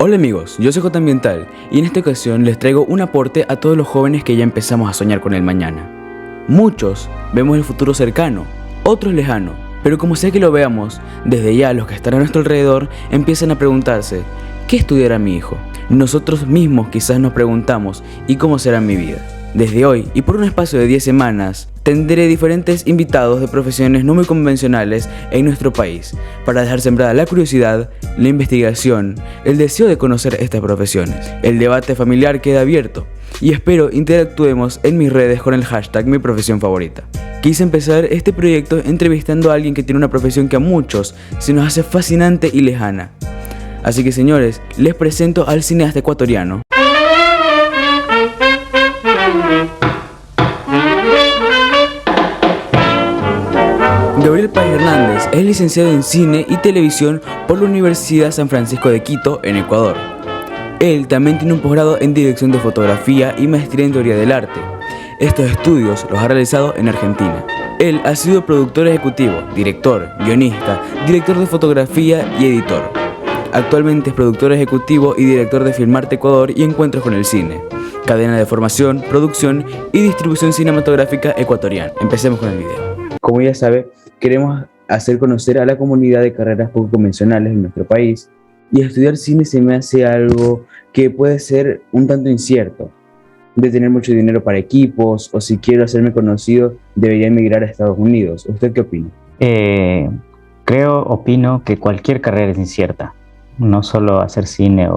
Hola amigos, yo soy J Ambiental y en esta ocasión les traigo un aporte a todos los jóvenes que ya empezamos a soñar con el mañana. Muchos vemos el futuro cercano, otros lejano, pero como sea que lo veamos, desde ya los que están a nuestro alrededor empiezan a preguntarse, ¿qué estudiará mi hijo? Nosotros mismos quizás nos preguntamos, ¿y cómo será mi vida? Desde hoy y por un espacio de 10 semanas, tendré diferentes invitados de profesiones no muy convencionales en nuestro país para dejar sembrada la curiosidad, la investigación, el deseo de conocer estas profesiones. El debate familiar queda abierto y espero interactuemos en mis redes con el hashtag mi profesión favorita. Quise empezar este proyecto entrevistando a alguien que tiene una profesión que a muchos se nos hace fascinante y lejana. Así que señores, les presento al cineasta ecuatoriano. Gabriel Páez Hernández es licenciado en Cine y Televisión por la Universidad San Francisco de Quito, en Ecuador. Él también tiene un posgrado en Dirección de Fotografía y maestría en Teoría del Arte. Estos estudios los ha realizado en Argentina. Él ha sido productor ejecutivo, director, guionista, director de fotografía y editor. Actualmente es productor ejecutivo y director de Filmarte Ecuador y Encuentros con el Cine, cadena de formación, producción y distribución cinematográfica ecuatoriana. Empecemos con el video. Como ya sabe, queremos hacer conocer a la comunidad de carreras poco convencionales en nuestro país, y estudiar cine se me hace algo que puede ser un tanto incierto, de tener mucho dinero para equipos, o si quiero hacerme conocido debería emigrar a Estados Unidos. ¿Usted qué opina? Opino que cualquier carrera es incierta, no solo hacer cine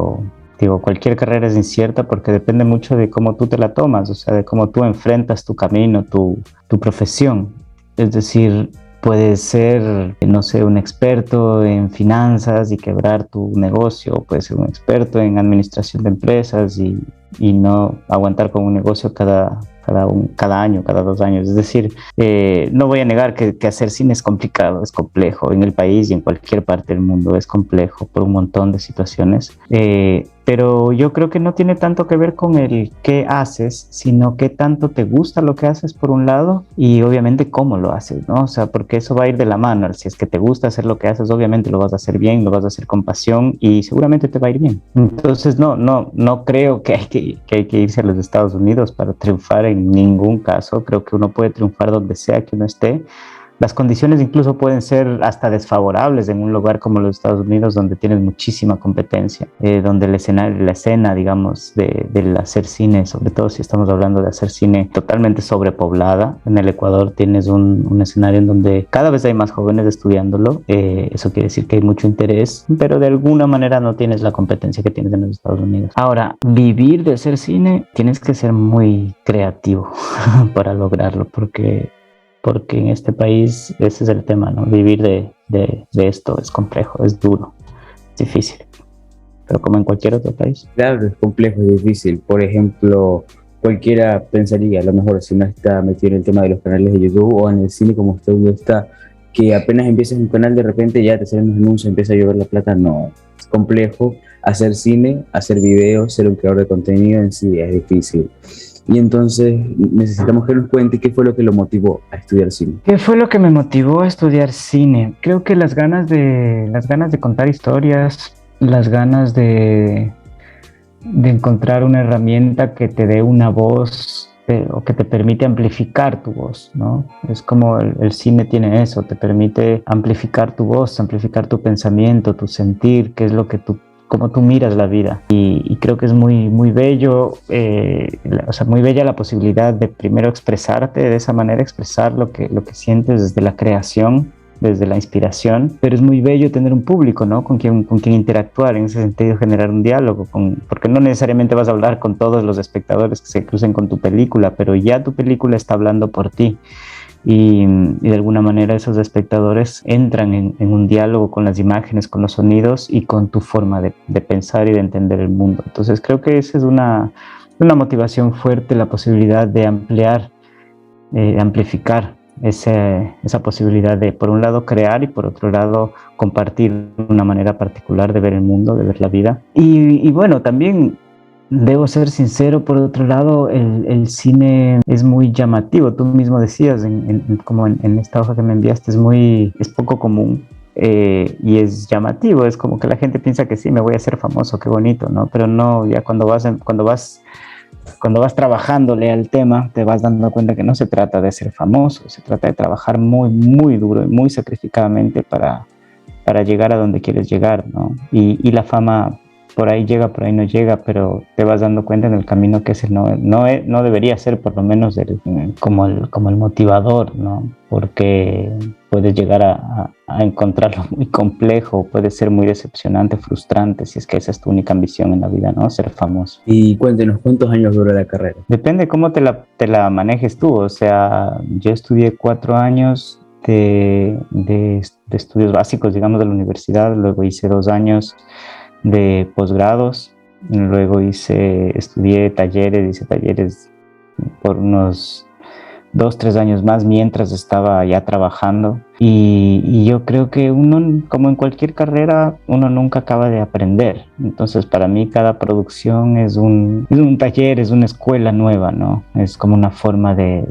cualquier carrera es incierta porque depende mucho de cómo tú te la tomas, o sea, de cómo tú enfrentas tu camino, tu profesión. Es decir, puedes ser, no sé, un experto en finanzas y quebrar tu negocio, puedes ser un experto en administración de empresas y no aguantar con un negocio cada año, cada 2 años. Es decir, no voy a negar que hacer cine es complicado, es complejo. En el país y en cualquier parte del mundo es complejo por un montón de situaciones. Pero yo creo que no tiene tanto que ver con el qué haces, sino qué tanto te gusta lo que haces por un lado y obviamente cómo lo haces, ¿no? O sea, porque eso va a ir de la mano. Si es que te gusta hacer lo que haces, obviamente lo vas a hacer bien, lo vas a hacer con pasión y seguramente te va a ir bien. Entonces no creo que hay que irse a los Estados Unidos para triunfar en ningún caso. Creo que uno puede triunfar donde sea que uno esté. Las condiciones incluso pueden ser hasta desfavorables en un lugar como los Estados Unidos, donde tienes muchísima competencia, donde la escena, digamos, del hacer cine, sobre todo si estamos hablando de hacer cine totalmente sobrepoblada. En el Ecuador tienes un escenario en donde cada vez hay más jóvenes estudiándolo. Eso quiere decir que hay mucho interés, pero de alguna manera no tienes la competencia que tienes en los Estados Unidos. Ahora, vivir de hacer cine, tienes que ser muy creativo para lograrlo, porque en este país ese es el tema, ¿no? Vivir de esto es complejo, es duro, es difícil, pero como en cualquier otro país. Claro, es complejo, es difícil. Por ejemplo, cualquiera pensaría, a lo mejor si no está metido en el tema de los canales de YouTube o en el cine como usted está, que apenas empiezas un canal de repente ya te salen los anuncios, empieza a llover la plata. No, es complejo. Hacer cine, hacer videos, ser un creador de contenido en sí es difícil. Y entonces necesitamos que nos cuente qué fue lo que lo motivó a estudiar cine. ¿Qué fue lo que me motivó a estudiar cine? Creo que las ganas de contar historias, las ganas de encontrar una herramienta que te dé una voz o que te permite amplificar tu voz, ¿no? Es como el cine tiene eso, te permite amplificar tu voz, amplificar tu pensamiento, tu sentir, qué es lo que cómo tú miras la vida. Y creo que es muy, muy bello, muy bella la posibilidad de primero expresarte de esa manera, expresar lo que sientes desde la creación, desde la inspiración, pero es muy bello tener un público, ¿no? Con quien interactuar, en ese sentido generar un diálogo, porque no necesariamente vas a hablar con todos los espectadores que se crucen con tu película, pero ya tu película está hablando por ti. Y de alguna manera esos espectadores entran en un diálogo con las imágenes, con los sonidos y con tu forma de pensar y de entender el mundo. Entonces creo que esa es una motivación fuerte, la posibilidad de ampliar, amplificar esa posibilidad de, por un lado, crear y por otro lado, compartir una manera particular de ver el mundo, de ver la vida. Y bueno, también debo ser sincero, por otro lado, el cine es muy llamativo. Tú mismo decías, como en esta hoja que me enviaste, es poco común. y es llamativo, es como que la gente piensa que sí, me voy a hacer famoso, qué bonito, ¿no? Pero no, ya cuando vas trabajándole al tema, te vas dando cuenta que no se trata de ser famoso, se trata de trabajar muy, muy duro y muy sacrificadamente para llegar a donde quieres llegar, ¿no? Y la fama por ahí llega, por ahí no llega, pero te vas dando cuenta en el camino que ese no debería ser por lo menos como el motivador, ¿no? Porque puedes llegar a encontrarlo muy complejo, puede ser muy decepcionante, frustrante, si es que esa es tu única ambición en la vida, ¿no? Ser famoso. Y cuéntenos, ¿cuántos años duró la carrera? Depende cómo te la manejes tú, o sea, yo estudié 4 años de estudios básicos, digamos, de la universidad, luego hice 2 años de posgrados, luego hice talleres por unos 2, 3 años más mientras estaba ya trabajando y yo creo que uno, como en cualquier carrera, uno nunca acaba de aprender. Entonces para mí cada producción es un taller, es una escuela nueva, ¿no? Es como una forma de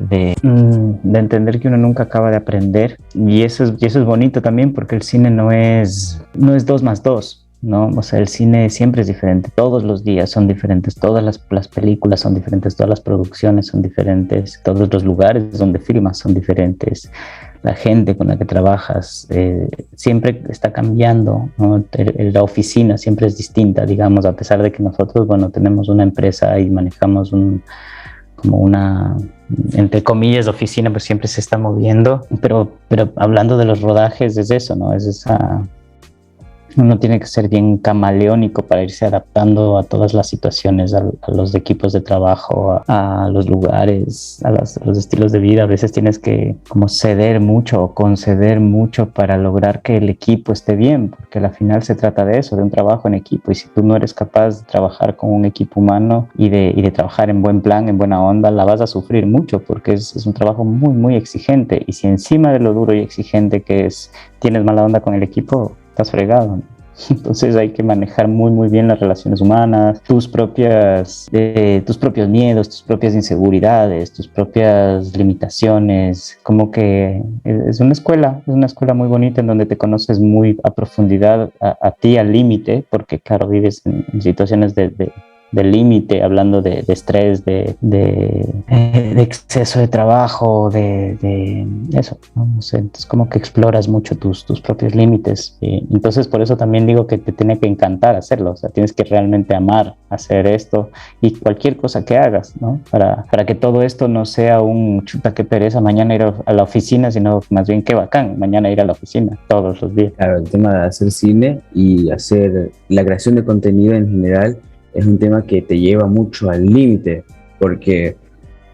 entender que uno nunca acaba de aprender y eso es bonito también porque el cine no es 2 más 2. ¿No? O sea, el cine siempre es diferente, todos los días son diferentes, todas las películas son diferentes, todas las producciones son diferentes, todos los lugares donde filmas son diferentes, la gente con la que trabajas siempre está cambiando, ¿no? La oficina siempre es distinta, digamos, a pesar de que nosotros, bueno, tenemos una empresa y manejamos como una, entre comillas, oficina, pues siempre se está moviendo, pero hablando de los rodajes es eso, ¿no? Es esa... Uno tiene que ser bien camaleónico para irse adaptando a todas las situaciones, a los equipos de trabajo, a los lugares, a los estilos de vida. A veces tienes que como ceder mucho o conceder mucho para lograr que el equipo esté bien, porque al final se trata de eso, de un trabajo en equipo. Y si tú no eres capaz de trabajar con un equipo humano y de trabajar en buen plan, en buena onda, la vas a sufrir mucho porque es un trabajo muy, muy exigente. Y si encima de lo duro y exigente que es, tienes mala onda con el equipo, estás fregado, ¿no? Entonces hay que manejar muy muy bien las relaciones humanas, tus propios miedos, tus propias inseguridades, tus propias limitaciones, como que es una escuela muy bonita en donde te conoces muy a profundidad a ti al límite, porque claro, vives en situaciones de límite, hablando de estrés, de exceso de trabajo, de eso, ¿no? No sé, entonces como que exploras mucho tus propios límites. Entonces por eso también digo que te tiene que encantar hacerlo, o sea, tienes que realmente amar hacer esto y cualquier cosa que hagas, ¿no? Para que todo esto no sea un chuta que pereza mañana ir a la oficina, sino más bien qué bacán mañana ir a la oficina todos los días. Claro, el tema de hacer cine y hacer la creación de contenido en general es un tema que te lleva mucho al límite, porque,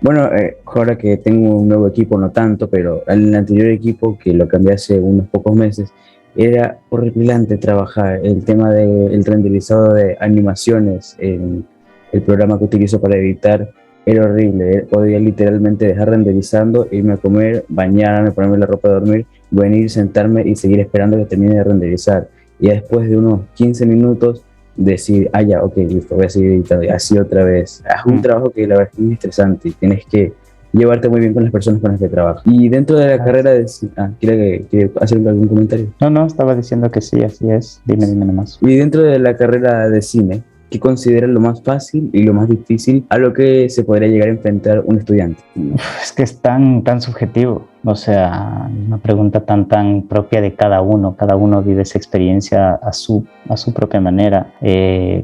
bueno, ahora que tengo un nuevo equipo, no tanto, pero en el anterior equipo, que lo cambié hace unos pocos meses, era horripilante trabajar el tema del renderizado de animaciones en el programa que utilizo para editar. Era horrible, podía literalmente dejar renderizando, irme a comer, bañarme, ponerme la ropa de dormir, venir, sentarme y seguir esperando que termine de renderizar. Y después de unos 15 minutos decir, ya, ok, listo, voy a seguir editando, y así otra vez. Es un trabajo que la verdad es muy estresante y tienes que llevarte muy bien con las personas con las que trabajas. Y dentro de la carrera de... ¿quiere hacer algún comentario? No, estaba diciendo que sí, así es. Dime nomás. Y dentro de la carrera de cine, ¿qué consideras lo más fácil y lo más difícil a lo que se podría llegar a enfrentar un estudiante? Es que es tan subjetivo, o sea, una pregunta tan propia de cada uno. Cada uno vive esa experiencia a su propia manera.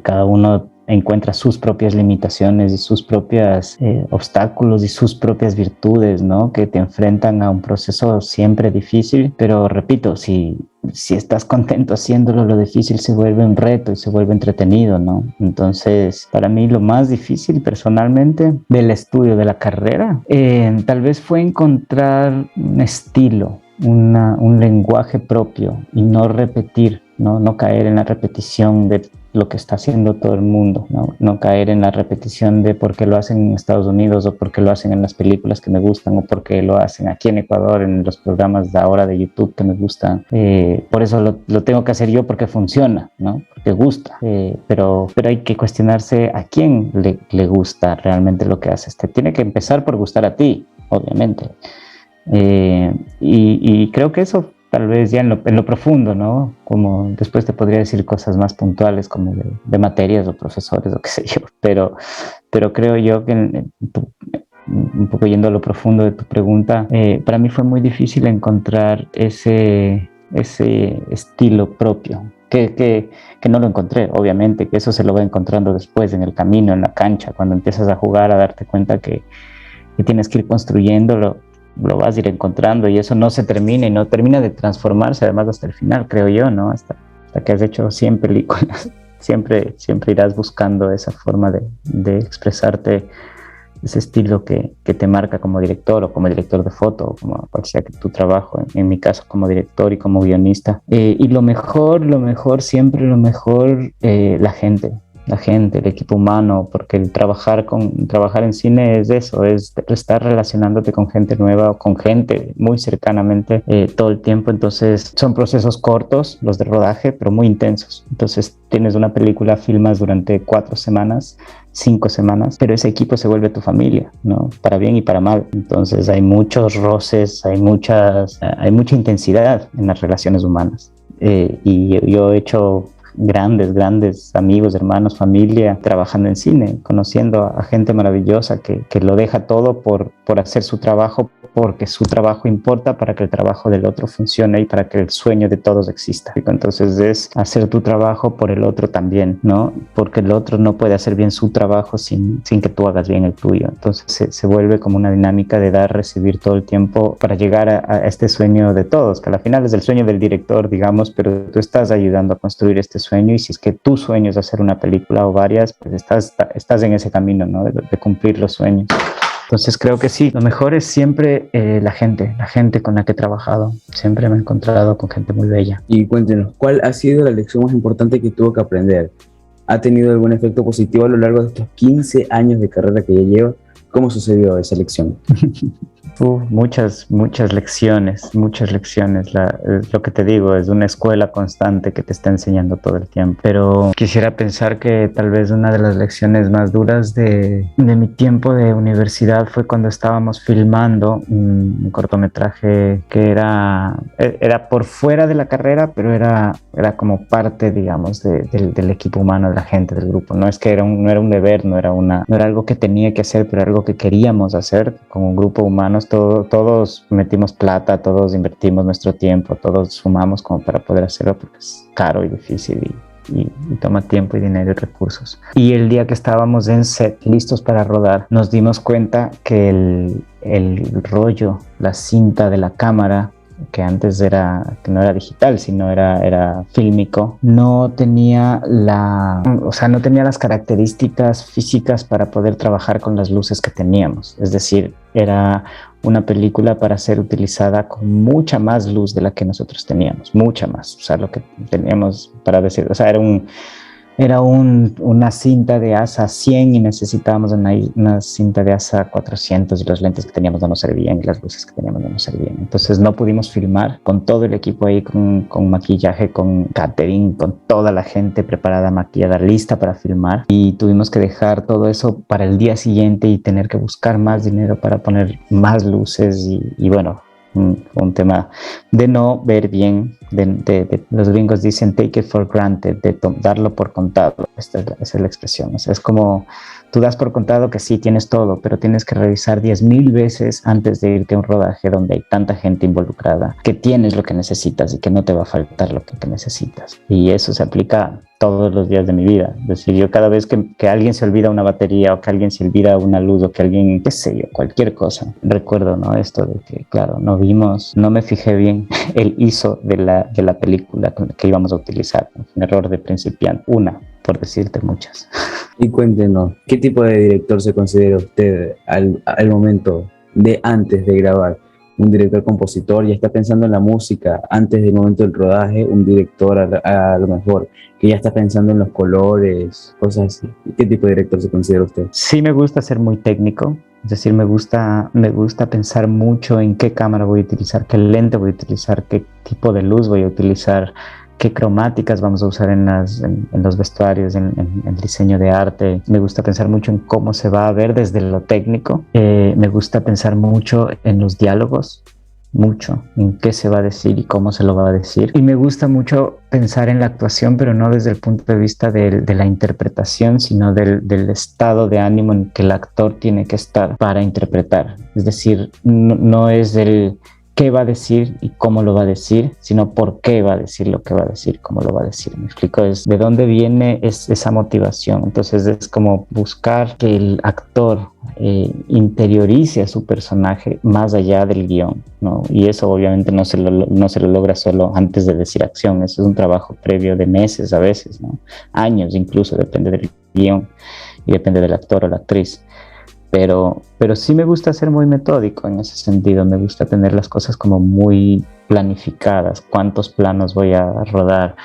Cada uno encuentra sus propias limitaciones y sus propios obstáculos y sus propias virtudes, ¿no? Que te enfrentan a un proceso siempre difícil, pero repito, si estás contento haciéndolo, lo difícil se vuelve un reto y se vuelve entretenido, ¿no? Entonces, para mí lo más difícil personalmente del estudio de la carrera, tal vez fue encontrar un estilo, un lenguaje propio y no repetir, no caer en la repetición de lo que está haciendo todo el mundo, no caer en la repetición de por qué lo hacen en Estados Unidos o por qué lo hacen en las películas que me gustan o por qué lo hacen aquí en Ecuador en los programas de ahora de YouTube que me gustan. Por eso lo tengo que hacer yo porque funciona, ¿no? Porque gusta, pero hay que cuestionarse a quién le gusta realmente lo que haces. Te tiene que empezar por gustar a ti, obviamente. Y creo que eso tal vez ya en lo profundo, ¿no? Como después te podría decir cosas más puntuales como de materias o profesores o qué sé yo, pero creo yo que un poco yendo a lo profundo de tu pregunta, para mí fue muy difícil encontrar ese estilo propio, que no lo encontré, obviamente, que eso se lo va encontrando después en el camino, en la cancha, cuando empiezas a jugar, a darte cuenta que tienes que ir construyéndolo, lo vas a ir encontrando y eso no se termina y no termina de transformarse además hasta el final, creo yo, ¿no? Hasta que has hecho 100 películas, siempre irás buscando esa forma de expresarte, ese estilo que te marca como director o como director de foto, o como cual sea que tu trabajo, en mi caso como director y como guionista. Y lo mejor, siempre lo mejor, la gente, el equipo humano, porque el trabajar en cine es eso, es estar relacionándote con gente nueva o con gente muy cercanamente todo el tiempo. Entonces son procesos cortos, los de rodaje, pero muy intensos. Entonces tienes una película, filmas durante 4 semanas, 5 semanas, pero ese equipo se vuelve tu familia, ¿no? Para bien y para mal. Entonces hay muchos roces, hay mucha intensidad en las relaciones humanas. Y yo he hecho grandes amigos, hermanos, familia, trabajando en cine, conociendo a gente maravillosa que lo deja todo por hacer su trabajo, porque su trabajo importa para que el trabajo del otro funcione y para que el sueño de todos exista. Entonces es hacer tu trabajo por el otro también, ¿no? Porque el otro no puede hacer bien su trabajo sin que tú hagas bien el tuyo. Entonces se vuelve como una dinámica de dar, recibir todo el tiempo para llegar a este sueño de todos, que al final es el sueño del director, digamos, pero tú estás ayudando a construir este sueño, y si es que tu sueño es hacer una película o varias, pues estás en ese camino, ¿no? De cumplir los sueños. Entonces creo que sí, lo mejor es siempre la gente con la que he trabajado. Siempre me he encontrado con gente muy bella. Y cuéntenos, ¿cuál ha sido la lección más importante que tuvo que aprender? ¿Ha tenido algún efecto positivo a lo largo de estos 15 años de carrera que ya lleva? ¿Cómo sucedió esa lección? Muchas lecciones. Lo que te digo, es una escuela constante que te está enseñando todo el tiempo. Pero quisiera pensar que tal vez una de las lecciones más duras de mi tiempo de universidad fue cuando estábamos filmando un cortometraje que era por fuera de la carrera, pero era como parte, digamos, del equipo humano, de la gente, del grupo. No es que no era un deber, no era algo que tenía que hacer, pero algo que queríamos hacer como un grupo humano. Todos metimos plata, todos invertimos nuestro tiempo, todos sumamos como para poder hacerlo, porque es caro y difícil y toma tiempo y dinero y recursos. Y el día que estábamos en set, listos para rodar, nos dimos cuenta que el rollo, la cinta de la cámara, que antes que no era digital, sino era fílmico, no tenía las características físicas para poder trabajar con las luces que teníamos. Es decir, era una película para ser utilizada con mucha más luz de la que nosotros teníamos, mucha más. O sea, lo que teníamos para decir, o sea, era una cinta de ASA 100 y necesitábamos una cinta de ASA 400, y los lentes que teníamos no nos servían y las luces que teníamos no nos servían. Entonces no pudimos filmar con todo el equipo ahí, con maquillaje, con catering, con toda la gente preparada, maquillada, lista para filmar, y tuvimos que dejar todo eso para el día siguiente y tener que buscar más dinero para poner más luces y bueno, un tema de no ver bien, los gringos dicen take it for granted, de darlo por contado. Esa es la expresión. O sea, es como tú das por contado que sí tienes todo, pero tienes que revisar 10,000 veces antes de irte a un rodaje donde hay tanta gente involucrada, que tienes lo que necesitas y que no te va a faltar lo que necesitas. Y eso se aplica todos los días de mi vida. Es decir, yo cada vez que alguien se olvida una batería, o que alguien se olvida una luz, o que alguien, qué sé yo, cualquier cosa, recuerdo, ¿no? Esto de que, claro, no me fijé bien el ISO de la película que íbamos a utilizar. Un error de principiante, por decirte muchas. Y cuéntenos, ¿qué tipo de director se considera usted al momento de antes de grabar? Un director compositor, ya está pensando en la música antes del momento del rodaje, un director a lo mejor que ya está pensando en los colores, cosas así. ¿Qué tipo de director se considera usted? Sí, me gusta ser muy técnico, es decir, me gusta pensar mucho en qué cámara voy a utilizar, qué lente voy a utilizar, qué tipo de luz voy a utilizar, qué cromáticas vamos a usar en los vestuarios, en el diseño de arte. Me gusta pensar mucho en cómo se va a ver desde lo técnico. Me gusta pensar mucho en los diálogos. mucho en qué se va a decir y cómo se lo va a decir. Y me gusta mucho pensar en la actuación, pero no desde el punto de vista de la interpretación, sino del estado de ánimo en que el actor tiene que estar para interpretar. Es decir, no es el qué va a decir y cómo lo va a decir, sino por qué va a decir lo que va a decir, cómo lo va a decir. Me explico, es de dónde viene esa motivación. Entonces es como buscar que el actor interiorice a su personaje más allá del guión, ¿no? Y eso obviamente no se lo logra solo antes de decir acción. Eso es un trabajo previo de meses a veces, ¿no? Años incluso, depende del guión y depende del actor o la actriz. Pero sí me gusta ser muy metódico en ese sentido. Me gusta tener las cosas como muy planificadas. ¿Cuántos planos voy a rodar?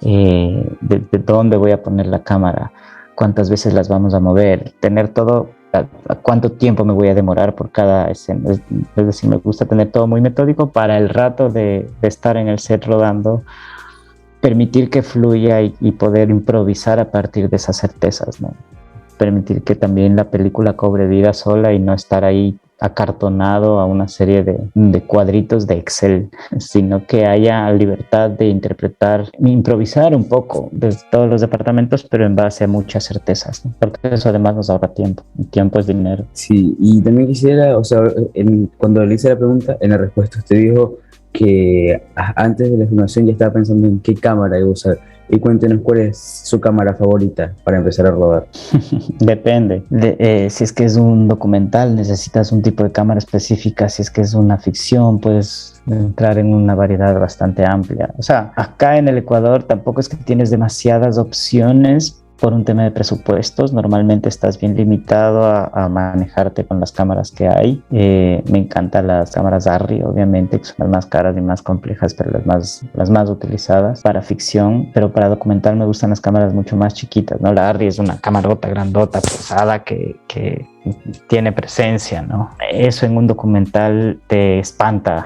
De dónde voy a poner la cámara? ¿Cuántas veces las vamos a mover? Tener todo, a cuánto tiempo me voy a demorar por cada escena. Es decir, me gusta tener todo muy metódico para el rato de estar en el set rodando, permitir que fluya y poder improvisar a partir de esas certezas, ¿no? Permitir que también la película cobre vida sola y no estar ahí acartonado a una serie de cuadritos de Excel, sino que haya libertad de interpretar, improvisar un poco desde todos los departamentos, pero en base a muchas certezas, ¿no? Porque eso además nos ahorra tiempo. El tiempo es dinero. Sí, y también quisiera, o sea, cuando le hice la pregunta, en la respuesta usted dijo que antes de la filmación ya estaba pensando en qué cámara iba a usar. Y cuéntenos cuál es su cámara favorita para empezar a rodar. Depende. Si es que es un documental, necesitas un tipo de cámara específica. Si es que es una ficción, puedes entrar en una variedad bastante amplia. O sea, acá en el Ecuador tampoco es que tienes demasiadas opciones por un tema de presupuestos. Normalmente estás bien limitado a manejarte con las cámaras que hay. Me encantan las cámaras ARRI, obviamente, que son las más caras y más complejas, pero las más utilizadas para ficción. Pero para documental me gustan las cámaras mucho más chiquitas, ¿no? La ARRI es una camarota grandota, pesada, que tiene presencia, ¿no? Eso en un documental te espanta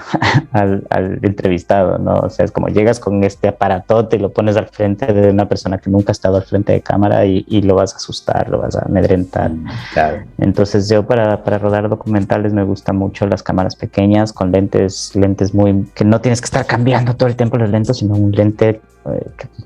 al entrevistado, ¿no? O sea, es como llegas con este aparatote y lo pones al frente de una persona que nunca ha estado al frente de cámara y lo vas a asustar, lo vas a amedrentar. Claro. Entonces yo para rodar documentales me gustan mucho las cámaras pequeñas con lentes muy, que no tienes que estar cambiando todo el tiempo los lentes, sino un lente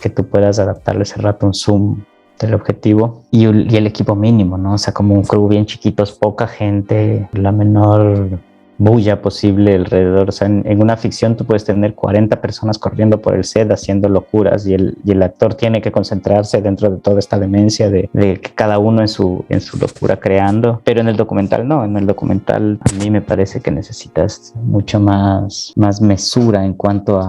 que tú puedas adaptarle ese rato un zoom del objetivo y el equipo mínimo, ¿no? O sea, como un crew bien chiquitos, poca gente, la menor bulla posible alrededor. O sea, en una ficción tú puedes tener 40 personas corriendo por el set haciendo locuras y el actor tiene que concentrarse dentro de toda esta demencia de que cada uno en su locura creando. Pero en el documental no, en el documental a mí me parece que necesitas mucho más mesura en cuanto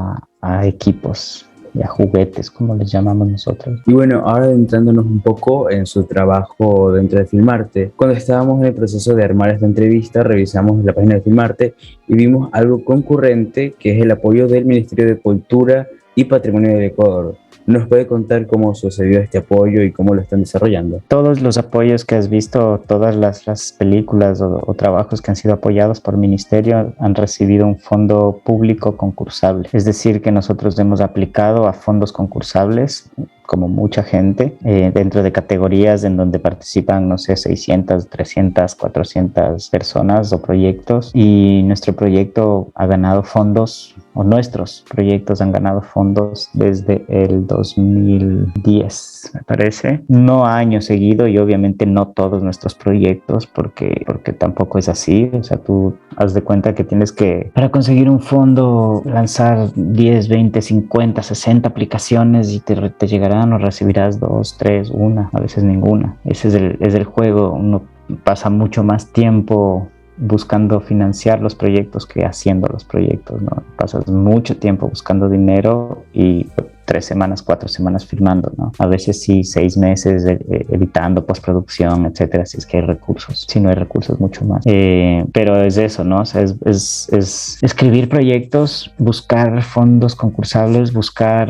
a equipos y a juguetes, como les llamamos nosotros. Y bueno, ahora adentrándonos un poco en su trabajo dentro de Filmarte, cuando estábamos en el proceso de armar esta entrevista, revisamos la página de Filmarte y vimos algo concurrente, que es el apoyo del Ministerio de Cultura y Patrimonio del Ecuador. ¿Nos puede contar cómo sucedió este apoyo y cómo lo están desarrollando? Todos los apoyos que has visto, todas las películas o trabajos que han sido apoyados por el ministerio han recibido un fondo público concursable. Es decir, que nosotros hemos aplicado a fondos concursables, como mucha gente, dentro de categorías en donde participan, no sé, 600, 300, 400 personas o proyectos, y nuestro proyecto ha ganado fondos, o nuestros proyectos han ganado fondos desde el 2010, me parece. No año seguido, y obviamente no todos nuestros proyectos, porque tampoco es así. O sea, tú haz de cuenta que tienes que, para conseguir un fondo, lanzar 10, 20, 50, 60 aplicaciones y te llegarán o recibirás 2, 3, una, a veces ninguna. Ese es el juego. Uno pasa mucho más tiempo buscando financiar los proyectos que haciendo los proyectos, ¿no? Pasas mucho tiempo buscando dinero y 3 semanas, 4 semanas filmando, ¿no? A veces sí, 6 meses editando, postproducción, etcétera, si es que hay recursos. Si no hay recursos, mucho más. Pero es eso, ¿no? O sea, es escribir proyectos, buscar fondos concursables, buscar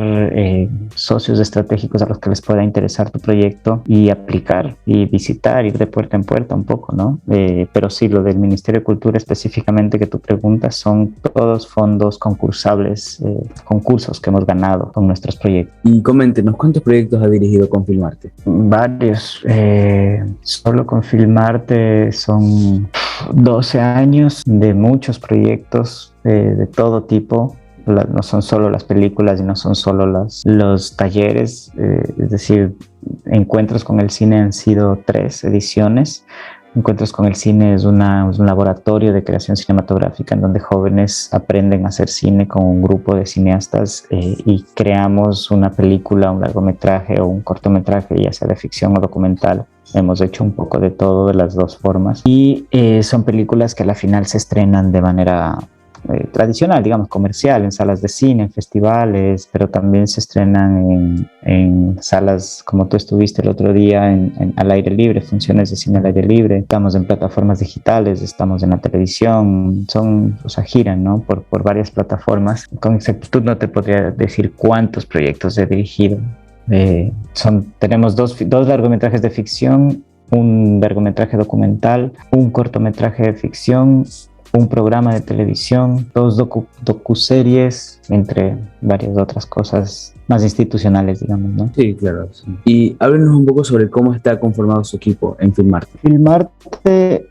socios estratégicos a los que les pueda interesar tu proyecto y aplicar y visitar, ir de puerta en puerta un poco, ¿no? Pero sí, lo del Ministerio de Cultura específicamente que tú preguntas son todos fondos concursables, concursos que hemos ganado con nuestros proyectos. Y coméntenos, ¿cuántos proyectos ha dirigido con Filmarte? Varios. Solo con Filmarte son 12 años de muchos proyectos de todo tipo. No son solo las películas y no son solo los talleres, es decir, Encuentros con el Cine han sido 3 ediciones. Encuentros con el Cine es un laboratorio de creación cinematográfica en donde jóvenes aprenden a hacer cine con un grupo de cineastas y creamos una película, un largometraje o un cortometraje, ya sea de ficción o documental. Hemos hecho un poco de todo, de las dos formas. Y son películas que a la final se estrenan de manera tradicional, digamos, comercial, en salas de cine, en festivales, pero también se estrenan en salas como tú estuviste el otro día, al aire libre, funciones de cine al aire libre. Estamos en plataformas digitales, estamos en la televisión, giran, ¿no? por varias plataformas. Con exactitud no te podría decir cuántos proyectos he dirigido. Tenemos dos largometrajes de ficción, un largometraje documental, un cortometraje de ficción, un programa de televisión, 2 docuseries, entre varias otras cosas más institucionales, digamos, ¿no? Sí, claro. Sí. Y háblenos un poco sobre cómo está conformado su equipo en Filmarte. Filmarte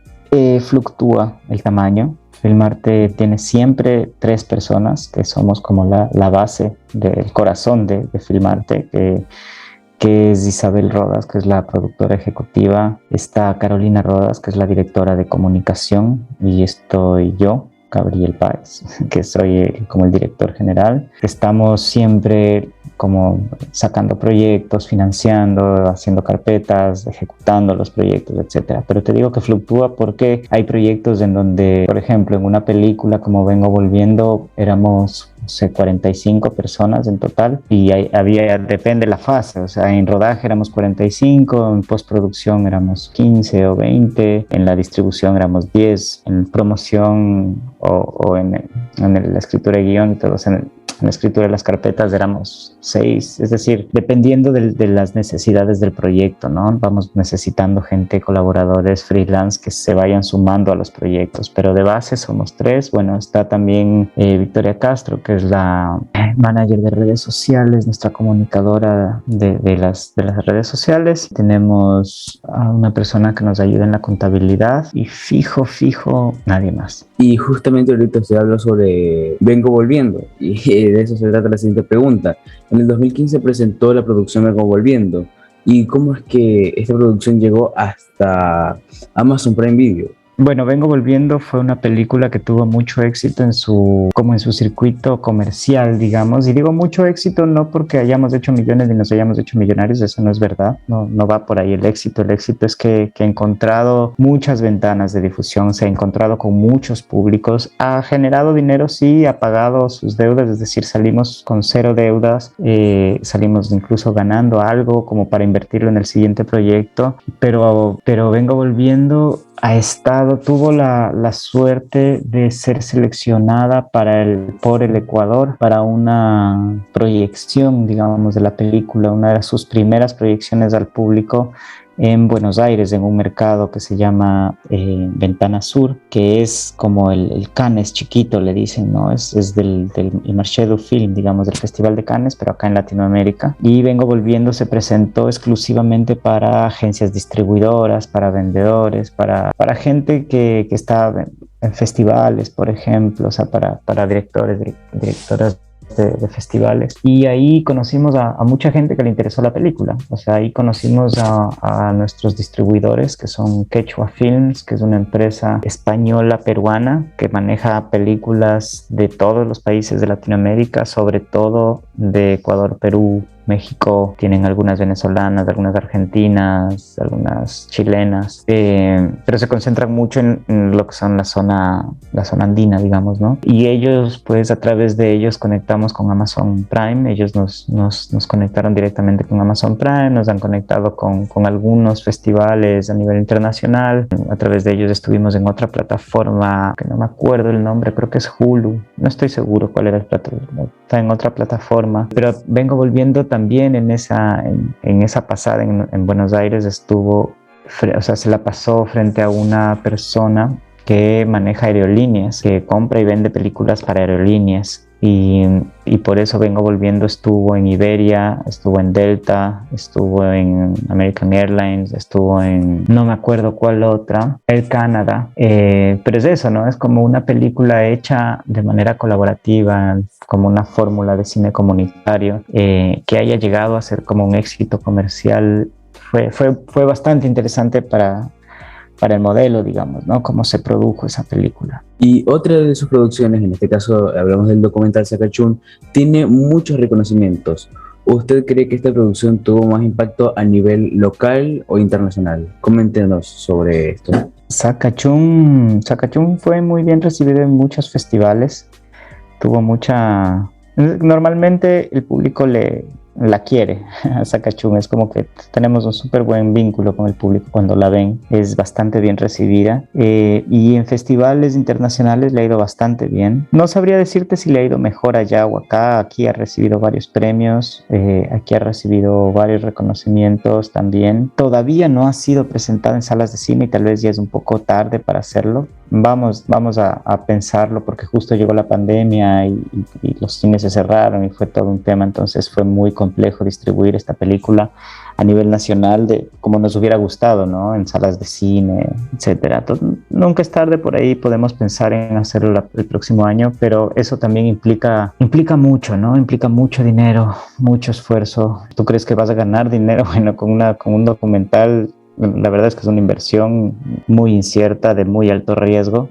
fluctúa el tamaño. Filmarte tiene siempre 3 personas, que somos como la base del corazón de Filmarte, que es Isabel Rodas, que es la productora ejecutiva, está Carolina Rodas, que es la directora de comunicación, y estoy yo, Gabriel Páez, que soy como el director general. Estamos siempre como sacando proyectos, financiando, haciendo carpetas, ejecutando los proyectos, etcétera. Pero te digo que fluctúa porque hay proyectos en donde, por ejemplo, en una película como Vengo Volviendo, éramos 45 personas en total y depende la fase, o sea, en rodaje éramos 45, en postproducción éramos 15 o 20, en la distribución éramos 10, en promoción o en la escritura de guión y todos en la escritura de las carpetas éramos 6, es decir, dependiendo de las necesidades del proyecto, ¿no? Vamos necesitando gente, colaboradores, freelance que se vayan sumando a los proyectos, pero de base somos 3. Bueno, está también Victoria Castro, que es la manager de redes sociales, nuestra comunicadora de las redes sociales. Tenemos a una persona que nos ayuda en la contabilidad y fijo, nadie más. Y justamente ahorita se habla sobre Vengo Volviendo y de eso se trata la siguiente pregunta. En el 2015 presentó la producción Vengo Volviendo. ¿Y cómo es que esta producción llegó hasta Amazon Prime Video? Bueno, Vengo Volviendo fue una película que tuvo mucho éxito en su circuito comercial, digamos, y digo mucho éxito no porque hayamos hecho millones ni nos hayamos hecho millonarios, eso no es verdad, no va por ahí el éxito es que ha encontrado muchas ventanas de difusión, se ha encontrado con muchos públicos, ha generado dinero, sí, ha pagado sus deudas, es decir, salimos con 0 deudas, salimos incluso ganando algo como para invertirlo en el siguiente proyecto, pero Vengo Volviendo tuvo la suerte de ser seleccionada por el Ecuador para una proyección, digamos, de la película, una de sus primeras proyecciones al público en Buenos Aires, en un mercado que se llama Ventana Sur, que es como el Cannes chiquito, le dicen, ¿no? Es del Marché du Film, digamos, del Festival de Cannes, pero acá en Latinoamérica. Y Vengo Volviendo se presentó exclusivamente para agencias distribuidoras, para vendedores, para gente que está en festivales, por ejemplo, o sea, para directoras de festivales, y ahí conocimos a mucha gente que le interesó la película, o sea, ahí conocimos a nuestros distribuidores, que son Quechua Films, que es una empresa española peruana que maneja películas de todos los países de Latinoamérica, sobre todo de Ecuador, Perú, México, tienen algunas venezolanas, algunas argentinas, algunas chilenas, pero se concentran mucho en lo que son la zona andina, digamos, ¿no? Y ellos, pues a través de ellos conectamos con Amazon Prime, ellos nos conectaron directamente con Amazon Prime, nos han conectado con algunos festivales a nivel internacional, a través de ellos estuvimos en otra plataforma, que no me acuerdo el nombre, creo que es Hulu, no estoy seguro cuál era el plataforma, está en otra plataforma, pero Vengo Volviendo también en esa pasada en Buenos Aires estuvo, o sea, se la pasó frente a una persona que maneja aerolíneas, que compra y vende películas para aerolíneas. y por eso vengo volviendo. Estuvo en Iberia, estuvo en Delta, estuvo en American Airlines, estuvo en no me acuerdo cuál otra, Air Canada, pero es eso, ¿no? Es como una película hecha de manera colaborativa, como una fórmula de cine comunitario, que haya llegado a ser como un éxito comercial. Fue bastante interesante para el modelo, digamos, ¿no? Cómo se produjo esa película. Y otra de sus producciones, en este caso hablamos del documental Sakachún, tiene muchos reconocimientos. ¿Usted cree que esta producción tuvo más impacto a nivel local o internacional? Coméntenos sobre esto. Sakachún fue muy bien recibido en muchos festivales. Tuvo mucha... Normalmente el público la quiere a Sakachún, es como que tenemos un súper buen vínculo con el público cuando la ven, es bastante bien recibida, y en festivales internacionales le ha ido bastante bien. No sabría decirte si le ha ido mejor allá o acá. Aquí ha recibido varios premios, aquí ha recibido varios reconocimientos también. Todavía no ha sido presentada en salas de cine y tal vez ya es un poco tarde para hacerlo. Vamos a pensarlo, porque justo llegó la pandemia y los cines se cerraron y fue todo un tema, entonces fue muy complejo distribuir esta película a nivel nacional de como nos hubiera gustado, ¿no? En salas de cine, etcétera. Entonces, nunca es tarde, por ahí podemos pensar en hacerlo el próximo año, pero eso también implica mucho, ¿no? Implica mucho dinero, mucho esfuerzo. ¿Tú crees que vas a ganar dinero? Bueno, con un documental, la verdad es que es una inversión muy incierta, de muy alto riesgo,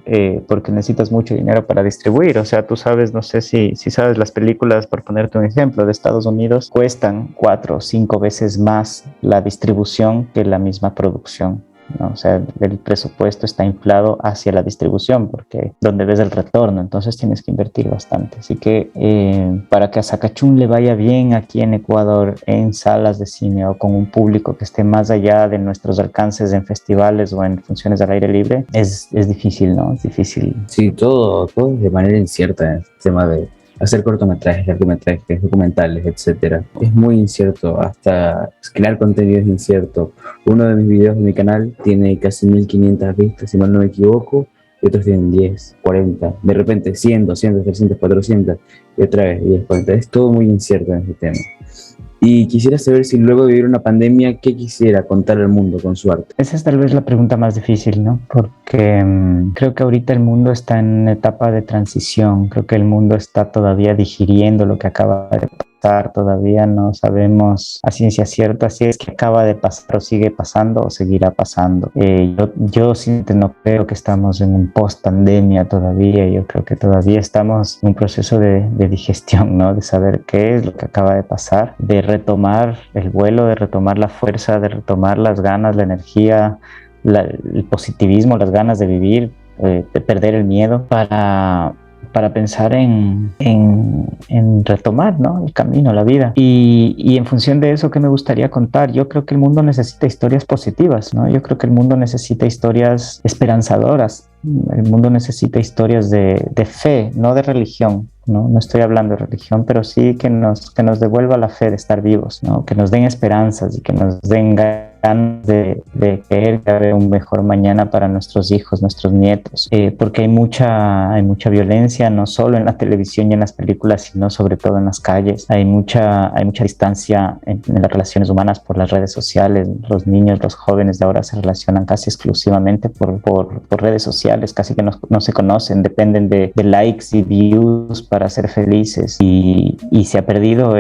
porque necesitas mucho dinero para distribuir. O sea, tú sabes, no sé si sabes, las películas, por ponerte un ejemplo, de Estados Unidos cuestan 4 o 5 veces más la distribución que la misma producción, ¿no? O sea, el presupuesto está inflado hacia la distribución porque donde ves el retorno, entonces tienes que invertir bastante. Así que para que a Sakachún le vaya bien aquí en Ecuador, en salas de cine o con un público que esté más allá de nuestros alcances en festivales o en funciones al aire libre, es difícil, ¿no? Es difícil. Sí, todo es de manera incierta, el tema de hacer cortometrajes, largometrajes, documentales, etcétera. Es muy incierto, hasta crear contenido es incierto. Uno de mis videos de mi canal tiene casi 1500 vistas, si mal no me equivoco, y otros tienen 10, 40, de repente 100, 200, 300, 400, y otra vez 10, 40. Es todo muy incierto en este tema. Y quisiera saber si luego de vivir una pandemia, ¿qué quisiera contar al mundo con su arte? Esa es tal vez la pregunta más difícil, ¿no? Porque creo que ahorita el mundo está en etapa de transición. Creo que el mundo está todavía digiriendo lo que acaba de pasar. Todavía no sabemos a ciencia cierta si es que acaba de pasar o sigue pasando o seguirá pasando. Yo no creo que estamos en un post-pandemia todavía. Yo creo que todavía estamos en un proceso de digestión, ¿no? De saber qué es lo que acaba de pasar, de retomar el vuelo, de retomar la fuerza, de retomar las ganas, la energía, el positivismo, las ganas de vivir, de perder el miedo para pensar en retomar, ¿no? El camino, la vida. Y en función de eso, ¿qué me gustaría contar? Yo creo que el mundo necesita historias positivas, ¿no? Yo creo que el mundo necesita historias esperanzadoras. El mundo necesita historias de fe, no de religión, ¿no? No estoy hablando de religión, pero sí que nos devuelva la fe de estar vivos, ¿no? Que nos den esperanzas y que nos den ganas de creer que habrá un mejor mañana para nuestros hijos, nuestros nietos, porque hay mucha violencia, no solo en la televisión y en las películas, sino sobre todo en las calles. Hay mucha distancia en las relaciones humanas por las redes sociales. Los niños, los jóvenes de ahora se relacionan casi exclusivamente por redes sociales, casi que no se conocen, dependen de likes y views para ser felices, y se ha perdido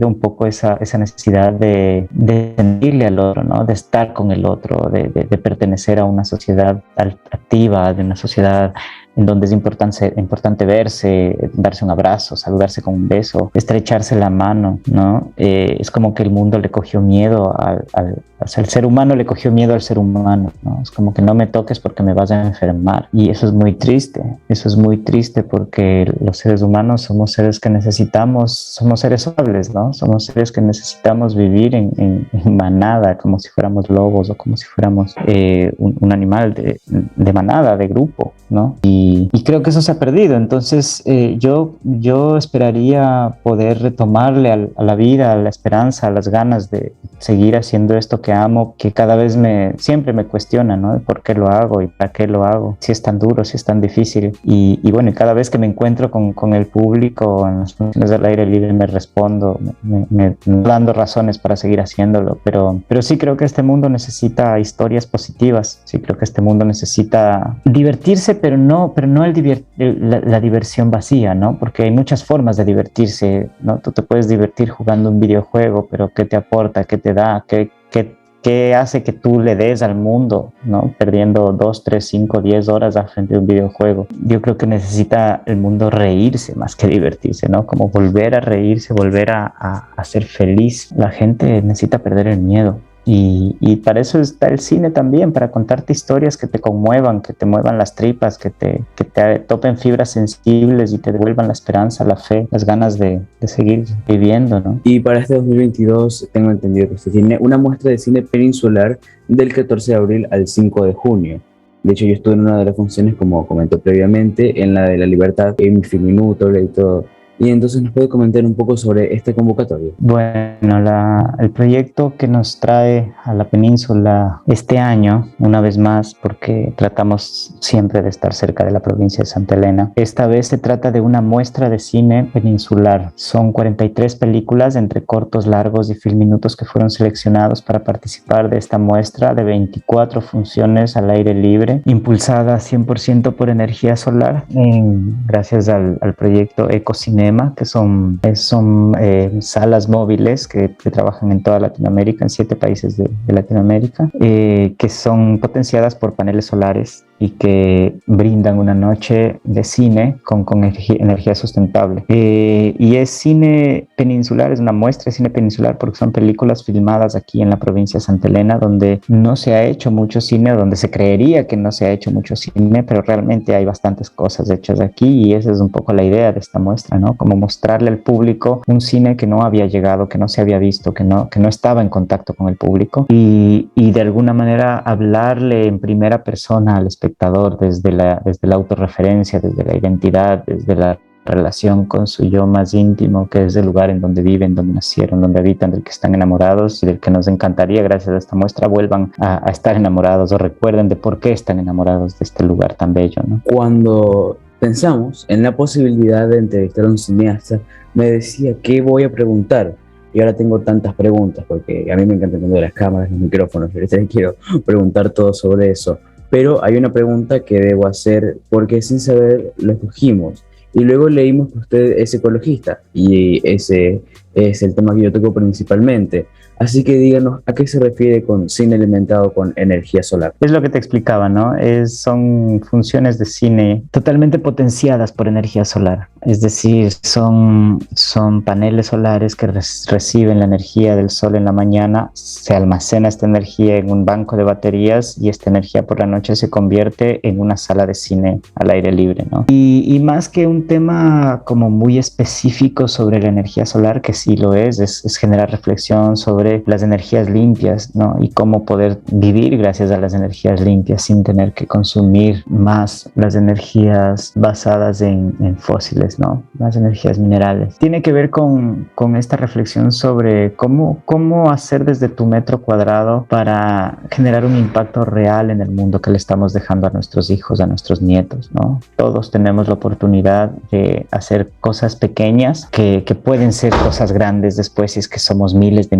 un poco esa necesidad de sentirle al otro, ¿no? De estar con el otro, de pertenecer a una sociedad activa, de una sociedad en donde es importante verse, darse un abrazo, saludarse con un beso, estrecharse la mano, ¿no? Es como que el mundo le cogió miedo o sea, el ser humano le cogió miedo al ser humano, ¿no? Es como que no me toques porque me vas a enfermar. Y eso es muy triste porque los seres humanos somos seres que somos seres sociables, ¿no? Somos seres que necesitamos vivir en manada, como si fuéramos lobos o como si fuéramos un animal de manada, de grupo, ¿no? Y creo que eso se ha perdido. Entonces yo esperaría poder retomarle a la vida, a la esperanza, a las ganas de seguir haciendo esto que amo, que cada vez siempre me cuestiona, ¿no? ¿Por qué lo hago y para qué lo hago? Si es tan duro, si es tan difícil. Y bueno, y cada vez que me encuentro con el público en las funciones del aire libre me respondo, me dando razones para seguir haciéndolo. Pero sí creo que este mundo necesita historias positivas. Sí creo que este mundo necesita divertirse, pero no la diversión vacía, ¿no? Porque hay muchas formas de divertirse, ¿no? Tú te puedes divertir jugando un videojuego, pero ¿qué te aporta? ¿Qué te da? ¿Qué hace que tú le des al mundo, ¿no? Perdiendo 2, 3, 5, 10 horas al frente de un videojuego? Yo creo que necesita el mundo reírse más que divertirse, ¿no? Como volver a reírse, volver a ser feliz. La gente necesita perder el miedo. Y para eso está el cine también, para contarte historias que te conmuevan, que te muevan las tripas, que te topen fibras sensibles y te devuelvan la esperanza, la fe, las ganas de seguir viviendo, ¿no? Y para este 2022 tengo entendido que se tiene una muestra de cine peninsular del 14 de abril al 5 de junio. De hecho, yo estuve en una de las funciones, como comenté previamente, en la de La Libertad, en Filminuto y todo. Y entonces nos puede comentar un poco sobre este convocatorio. Bueno, el proyecto que nos trae a la península este año, una vez más, porque tratamos siempre de estar cerca de la provincia de Santa Elena, esta vez se trata de una muestra de cine peninsular. Son 43 películas entre cortos, largos y filminutos que fueron seleccionados para participar de esta muestra de 24 funciones al aire libre, impulsada 100% por energía solar, gracias al proyecto Ecocinema, que son salas móviles que trabajan en toda Latinoamérica, en 7 países de Latinoamérica, que son potenciadas por paneles solares y que brindan una noche de cine con energía sustentable. Y es cine peninsular, es una muestra de cine peninsular porque son películas filmadas aquí en la provincia de Santa Elena, donde no se ha hecho mucho cine, o donde se creería que no se ha hecho mucho cine, pero realmente hay bastantes cosas hechas aquí, y esa es un poco la idea de esta muestra, ¿no? Como mostrarle al público un cine que no había llegado, que no se había visto, que no estaba en contacto con el público, y de alguna manera hablarle en primera persona al espectador desde la autorreferencia, desde la identidad, desde la relación con su yo más íntimo, que es el lugar en donde viven, donde nacieron, donde habitan, del que están enamorados y del que nos encantaría, gracias a esta muestra, vuelvan a estar enamorados, o recuerden de por qué están enamorados de este lugar tan bello, ¿no? Cuando pensamos en la posibilidad de entrevistar a un cineasta, me decía, ¿qué voy a preguntar? Y ahora tengo tantas preguntas, porque a mí me encanta el mundo de las cámaras, los micrófonos, y ahorita quiero preguntar todo sobre eso. Pero hay una pregunta que debo hacer, porque sin saber lo escogimos. Y luego leímos que usted es ecologista, y ese es el tema que yo toco principalmente. Así que díganos, ¿a qué se refiere con cine alimentado con energía solar? Es lo que te explicaba, ¿no? Son funciones de cine totalmente potenciadas por energía solar. Es decir, son paneles solares que reciben la energía del sol en la mañana, se almacena esta energía en un banco de baterías, y esta energía por la noche se convierte en una sala de cine al aire libre, ¿no? Y más que un tema como muy específico sobre la energía solar, que sí lo es generar reflexión sobre las energías limpias, ¿no? Y cómo poder vivir gracias a las energías limpias sin tener que consumir más las energías basadas en fósiles, ¿no? Las energías minerales. Tiene que ver con esta reflexión sobre cómo hacer desde tu metro cuadrado para generar un impacto real en el mundo que le estamos dejando a nuestros hijos, a nuestros nietos, ¿no? Todos tenemos la oportunidad de hacer cosas pequeñas que pueden ser cosas grandes después, si es que somos miles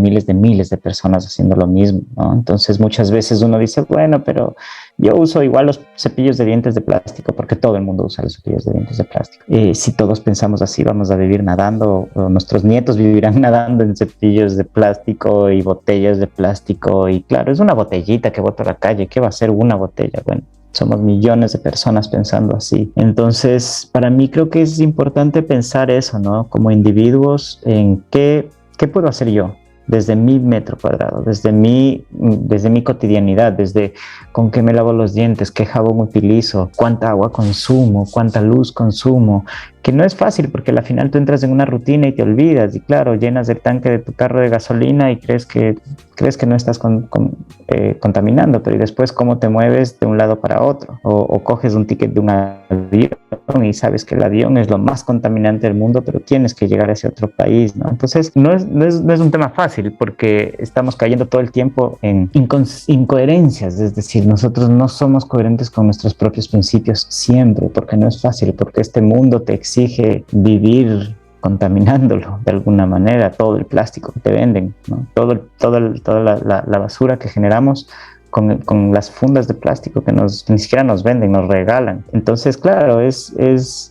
de personas haciendo lo mismo, ¿no? Entonces muchas veces uno dice, bueno, pero yo uso igual los cepillos de dientes de plástico, porque todo el mundo usa los cepillos de dientes de plástico. Si todos pensamos así, vamos a vivir nadando, o nuestros nietos vivirán nadando en cepillos de plástico y botellas de plástico. Y claro, es una botellita que boto a la calle. ¿Qué va a ser una botella? Bueno, somos millones de personas pensando así. Entonces, para mí creo que es importante pensar eso, ¿no? Como individuos, en qué puedo hacer yo desde mi metro cuadrado, desde mi cotidianidad, desde con qué me lavo los dientes, qué jabón utilizo, cuánta agua consumo, cuánta luz consumo, que no es fácil porque al final tú entras en una rutina y te olvidas y claro, llenas el tanque de tu carro de gasolina y crees que no estás contaminando, pero y después cómo te mueves de un lado para otro o coges un ticket de un avión y sabes que el avión es lo más contaminante del mundo, pero tienes que llegar a ese otro país, ¿no? Entonces no es un tema fácil porque estamos cayendo todo el tiempo en incoherencias, es decir, nosotros no somos coherentes con nuestros propios principios siempre, porque no es fácil, porque este mundo te exige vivir contaminándolo de alguna manera, todo el plástico que te venden, ¿no? Toda la basura que generamos con las fundas de plástico que ni siquiera nos venden, nos regalan. Entonces, claro, es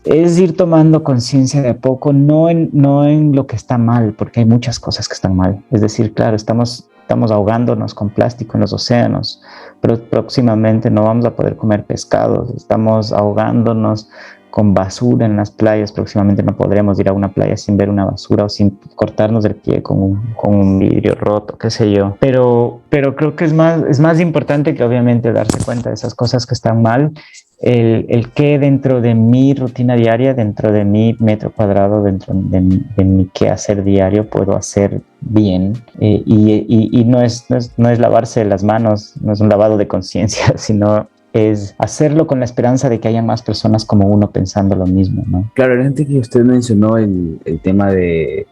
ir tomando conciencia de a poco, no en lo que está mal, porque hay muchas cosas que están mal. Es decir, claro, estamos ahogándonos con plástico en los océanos, pero próximamente no vamos a poder comer pescados, estamos ahogándonos con basura en las playas, próximamente no podremos ir a una playa sin ver una basura o sin cortarnos el pie con un vidrio roto, qué sé yo. Pero creo que es más importante que obviamente darse cuenta de esas cosas que están mal, el que dentro de mi rutina diaria, dentro de mi metro cuadrado, dentro de mi quehacer diario puedo hacer bien, y no es lavarse las manos, no es un lavado de conciencia, sino es hacerlo con la esperanza de que haya más personas como uno pensando lo mismo, ¿no? Claro, antes que usted mencionó el tema de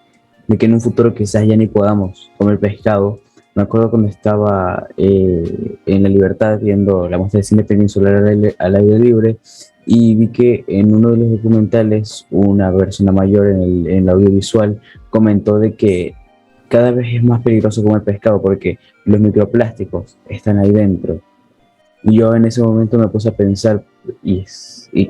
que en un futuro quizás ya ni podamos comer pescado. Me acuerdo cuando estaba en La Libertad viendo la muestra de cine peninsular al aire libre, y vi que en uno de los documentales una persona mayor en el audiovisual comentó de que cada vez es más peligroso comer pescado porque los microplásticos están ahí dentro. Y yo en ese momento me puse a pensar, y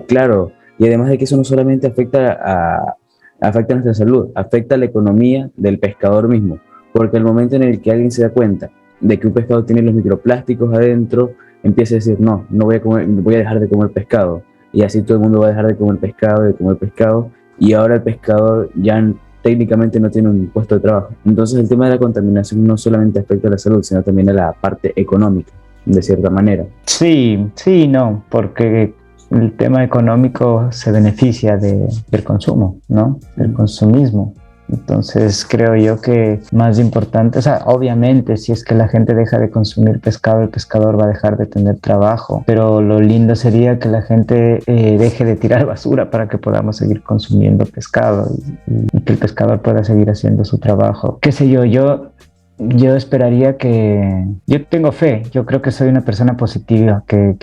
claro, y además de que eso no solamente afecta a nuestra salud, afecta a la economía del pescador mismo, porque el momento en el que alguien se da cuenta de que un pescado tiene los microplásticos adentro, empieza a decir, no voy a comer, voy a dejar de comer pescado, y así todo el mundo va a dejar de comer pescado, y ahora el pescador ya técnicamente no tiene un puesto de trabajo. Entonces el tema de la contaminación no solamente afecta a la salud, sino también a la parte económica, de cierta manera. Sí, no, porque el tema económico se beneficia del consumo, ¿no? Del consumismo. Entonces creo yo que más importante, o sea, obviamente si es que la gente deja de consumir pescado, el pescador va a dejar de tener trabajo, pero lo lindo sería que la gente deje de tirar basura para que podamos seguir consumiendo pescado y que el pescador pueda seguir haciendo su trabajo. Qué sé yo esperaría que... Yo tengo fe, yo creo que soy una persona positiva, que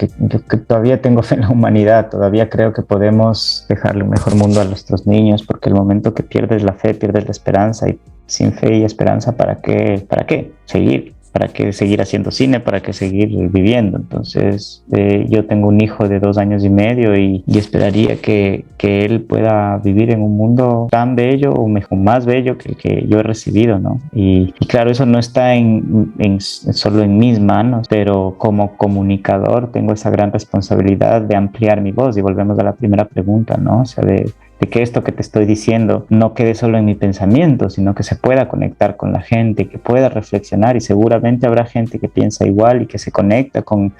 todavía tengo fe en la humanidad, todavía creo que podemos dejarle un mejor mundo a nuestros niños, porque el momento que pierdes la fe, pierdes la esperanza, y sin fe y esperanza, ¿para qué seguir? ¿Para qué seguir haciendo cine? ¿Para qué seguir viviendo? Entonces, yo tengo un hijo de 2 años y medio y esperaría que él pueda vivir en un mundo tan bello o mejor, más bello que el que yo he recibido, ¿no? Y claro, eso no está solo en mis manos, pero como comunicador tengo esa gran responsabilidad de ampliar mi voz, y volvemos a la primera pregunta, ¿no? O sea, de que esto que te estoy diciendo no quede solo en mi pensamiento, sino que se pueda conectar con la gente, que pueda reflexionar, y seguramente habrá gente que piensa igual y que se conecta con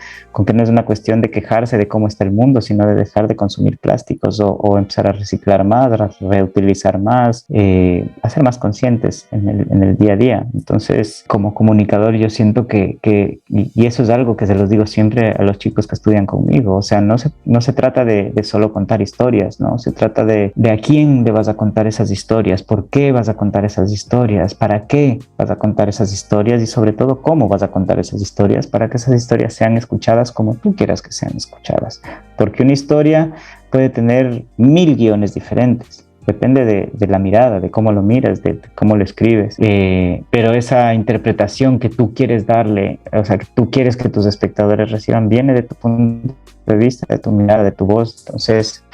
que no es una cuestión de quejarse de cómo está el mundo, sino de dejar de consumir plásticos o empezar a reciclar más, reutilizar más, a ser más conscientes en el día a día. Entonces, como comunicador, yo siento y eso es algo que se los digo siempre a los chicos que estudian conmigo, o sea, no se trata de solo contar historias, ¿no? Se trata de a quién le vas a contar esas historias, por qué vas a contar esas historias, para qué vas a contar esas historias, y sobre todo cómo vas a contar esas historias para que esas historias sean escuchadas como tú quieras que sean escuchadas. Porque una historia puede tener 1000 guiones diferentes. Depende de la mirada, de cómo lo miras, de cómo lo escribes. Pero esa interpretación que tú quieres darle, o sea, que tú quieres que tus espectadores reciban, viene de tu punto de vista, de tu mirada, de tu voz. Entonces,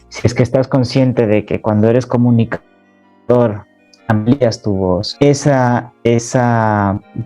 si es que estás consciente de que cuando eres comunicador amplías tu voz, esa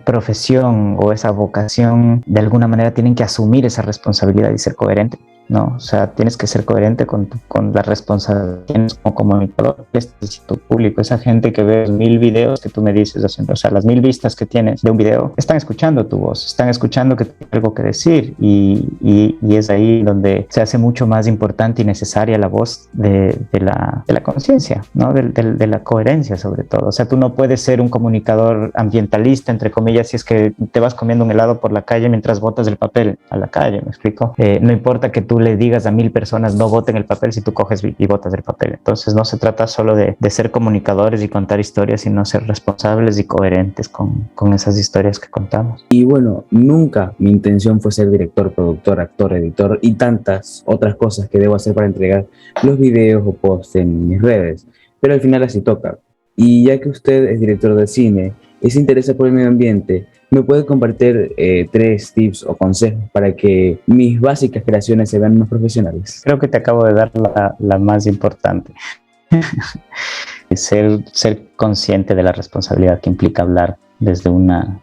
profesión o esa vocación de alguna manera tienen que asumir esa responsabilidad y ser coherente. ¿no? O sea, tienes que ser coherente con la responsabilidad que tienes como comunicador. Este es tu público, esa gente que ve 1000 videos que tú me dices, o sea, las 1000 vistas que tienes de un video, están escuchando tu voz, están escuchando que tienes algo que decir y es ahí donde se hace mucho más importante y necesaria la voz de la conciencia, ¿no? De la coherencia sobre todo. O sea, tú no puedes ser un comunicador ambientalista, entre comillas, si es que te vas comiendo un helado por la calle mientras botas el papel a la calle, ¿me explico? No importa que tú le digas a 1000 personas no voten el papel si tú coges y botas el papel. Entonces no se trata solo de ser comunicadores y contar historias, sino ser responsables y coherentes con esas historias que contamos. Y bueno, nunca mi intención fue ser director, productor, actor, editor y tantas otras cosas que debo hacer para entregar los videos o posts en mis redes, pero al final así toca. Y ya que usted es director de cine y se interesa por el medio ambiente, ¿me puede compartir 3 tips o consejos para que mis básicas creaciones se vean más profesionales? Creo que te acabo de dar la más importante. Ser consciente de la responsabilidad que implica hablar desde una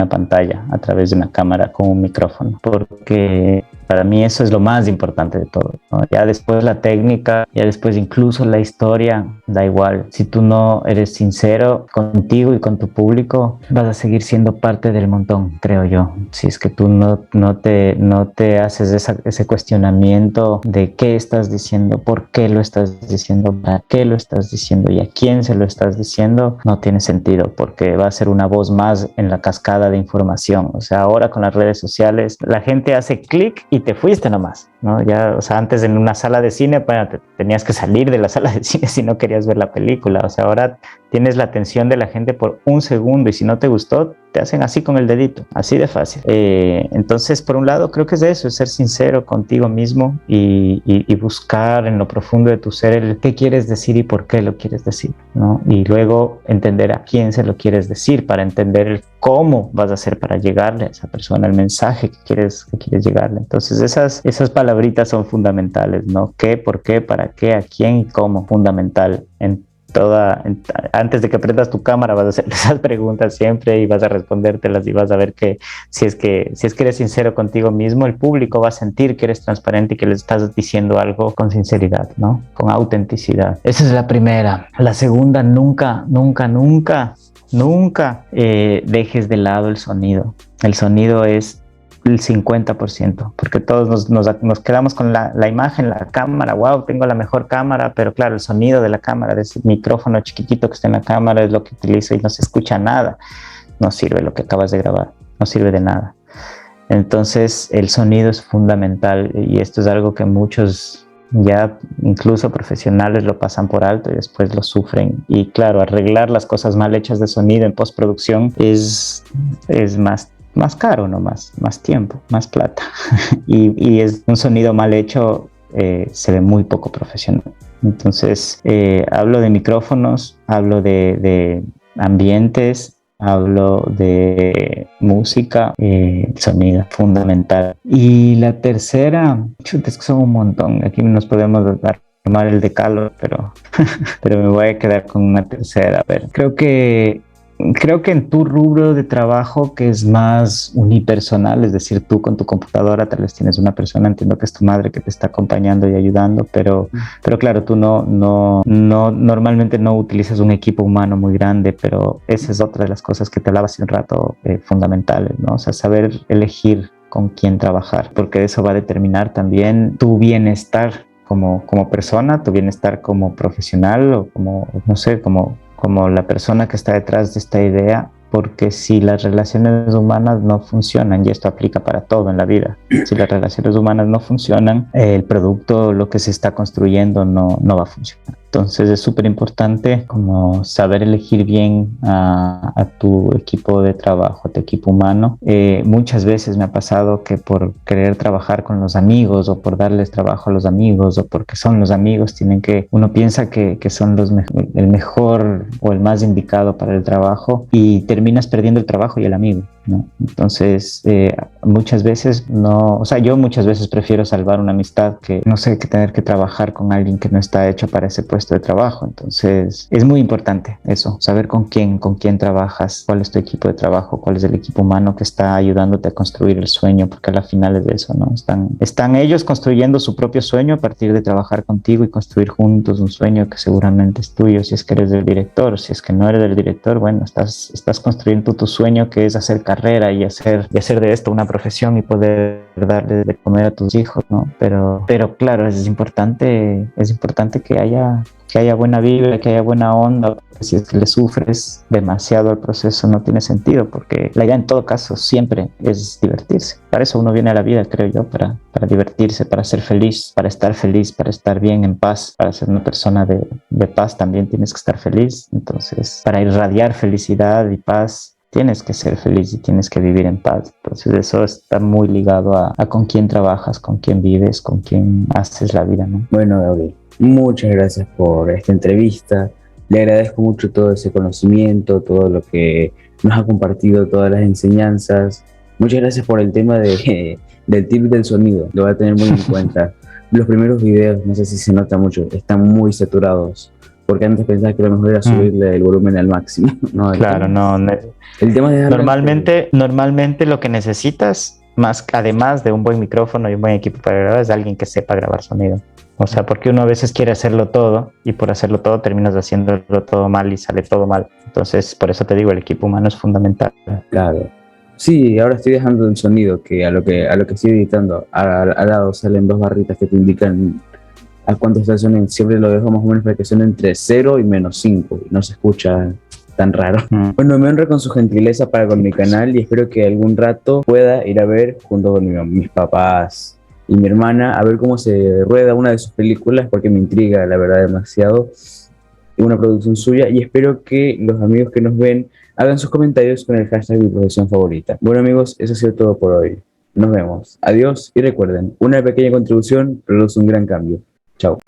pantalla, a través de una cámara con un micrófono, porque para mí eso es lo más importante de todo, ¿no? Ya después la técnica, ya después incluso la historia, da igual. Si tú no eres sincero contigo y con tu público, vas a seguir siendo parte del montón, creo yo. Si es que tú no te haces ese cuestionamiento de qué estás diciendo, por qué lo estás diciendo, para qué lo estás diciendo y a quién se lo estás diciendo, no tiene sentido, porque va a ser una voz más en la cascada de información. O sea, ahora con las redes sociales, la gente hace clic y te fuiste nomás, ¿no? Ya, o sea, antes en una sala de cine, bueno, tenías que salir de la sala de cine si no querías ver la película. O sea, ahora tienes la atención de la gente por un segundo y si no te gustó, te hacen así con el dedito, así de fácil. Entonces, por un lado, creo que es eso, es ser sincero contigo mismo y buscar en lo profundo de tu ser el qué quieres decir y por qué lo quieres decir, ¿no? Y luego entender a quién se lo quieres decir para entender el cómo vas a hacer para llegarle a esa persona, el mensaje que quieres llegarle. Entonces, esas palabritas son fundamentales, ¿no? ¿Qué, por qué, para qué, a quién y cómo? Fundamental antes de que prendas tu cámara vas a hacer esas preguntas siempre y vas a respondértelas y vas a ver que si es que eres sincero contigo mismo, el público va a sentir que eres transparente y que le estás diciendo algo con sinceridad, ¿no? Con autenticidad. Esa es la primera. La segunda, nunca dejes de lado el sonido. El sonido es el 50%, porque todos nos quedamos con la imagen, la cámara, wow, tengo la mejor cámara, pero claro, el sonido de la cámara, de ese micrófono chiquitito que está en la cámara es lo que utilizo y no se escucha nada, no sirve lo que acabas de grabar, no sirve de nada. Entonces el sonido es fundamental y esto es algo que muchos ya incluso profesionales lo pasan por alto y después lo sufren. Y claro, arreglar las cosas mal hechas de sonido en postproducción es más caro, no más tiempo, más plata. y es un sonido mal hecho, se ve muy poco profesional. Entonces, hablo de micrófonos, hablo de ambientes, hablo de música, sonido fundamental. Y la tercera, es que son un montón, aquí nos podemos tomar el decálogo, pero me voy a quedar con una tercera. A ver, creo que en tu rubro de trabajo, que es más unipersonal, es decir, tú con tu computadora tal vez tienes una persona, entiendo que es tu madre que te está acompañando y ayudando, pero claro, tú normalmente no utilizas un equipo humano muy grande, pero esa es otra de las cosas que te hablaba hace un rato, fundamentales, ¿no? O sea, saber elegir con quién trabajar, porque eso va a determinar también tu bienestar como persona, tu bienestar como profesional o como, no sé, como la persona que está detrás de esta idea, porque si las relaciones humanas no funcionan, y esto aplica para todo en la vida, si las relaciones humanas no funcionan, el producto, lo que se está construyendo no va a funcionar. Entonces es súper importante como saber elegir bien a tu equipo de trabajo, a tu equipo humano. Muchas veces me ha pasado que por querer trabajar con los amigos o por darles trabajo a los amigos o porque son los amigos, uno piensa que son el mejor o el más indicado para el trabajo y terminas perdiendo el trabajo y el amigo. ¿no? Entonces, muchas veces no, o sea, yo muchas veces prefiero salvar una amistad que, no sé, que tener que trabajar con alguien que no está hecho para ese puesto de trabajo. Entonces, es muy importante eso, saber con quién trabajas, cuál es tu equipo de trabajo, cuál es el equipo humano que está ayudándote a construir el sueño, porque a la final es de eso, ¿no? Están ellos construyendo su propio sueño a partir de trabajar contigo y construir juntos un sueño que seguramente es tuyo, si es que eres del director. Si es que no eres del director, bueno, estás construyendo tu sueño, que es hacer carrera y hacer de esto una profesión y poder darle de comer a tus hijos, ¿no? Pero claro, es importante que haya buena vibra, que haya buena onda. Si es que le sufres demasiado al proceso, no tiene sentido, porque la idea en todo caso siempre es divertirse. Para eso uno viene a la vida, creo yo, para divertirse, para ser feliz, para estar bien, en paz. Para ser una persona de paz también tienes que estar feliz. Entonces, para irradiar felicidad y paz, tienes que ser feliz y tienes que vivir en paz. Entonces eso está muy ligado a con quién trabajas, con quién vives, con quién haces la vida, ¿no? Bueno, Gabriel, muchas gracias por esta entrevista. Le agradezco mucho todo ese conocimiento, todo lo que nos ha compartido, todas las enseñanzas. Muchas gracias por el tema del tip del sonido. Lo voy a tener muy en cuenta. Los primeros videos, no sé si se nota mucho, están muy saturados. Porque antes pensaba que lo mejor era subirle el volumen al máximo. No, Claro, no. El tema de Normalmente lo que necesitas, más además de un buen micrófono y un buen equipo para grabar, es alguien que sepa grabar sonido. O sea, porque uno a veces quiere hacerlo todo y por hacerlo todo terminas haciéndolo todo mal y sale todo mal. Entonces, por eso te digo, el equipo humano es fundamental. Claro. Sí, ahora estoy dejando el sonido que a lo que estoy editando, al lado salen dos barritas que te indican a cuánto está el sonido. Siempre lo dejo más o menos para que suene entre 0 y -5 y no se escucha tan raro. Bueno, me honra con su gentileza para con mi canal y espero que algún rato pueda ir a ver junto con mis papás y mi hermana a ver cómo se rueda una de sus películas, porque me intriga la verdad demasiado una producción suya, y espero que los amigos que nos ven hagan sus comentarios con el hashtag mi profesión favorita. Bueno amigos, eso ha sido todo por hoy. Nos vemos. Adiós y recuerden, una pequeña contribución produce un gran cambio. Chao.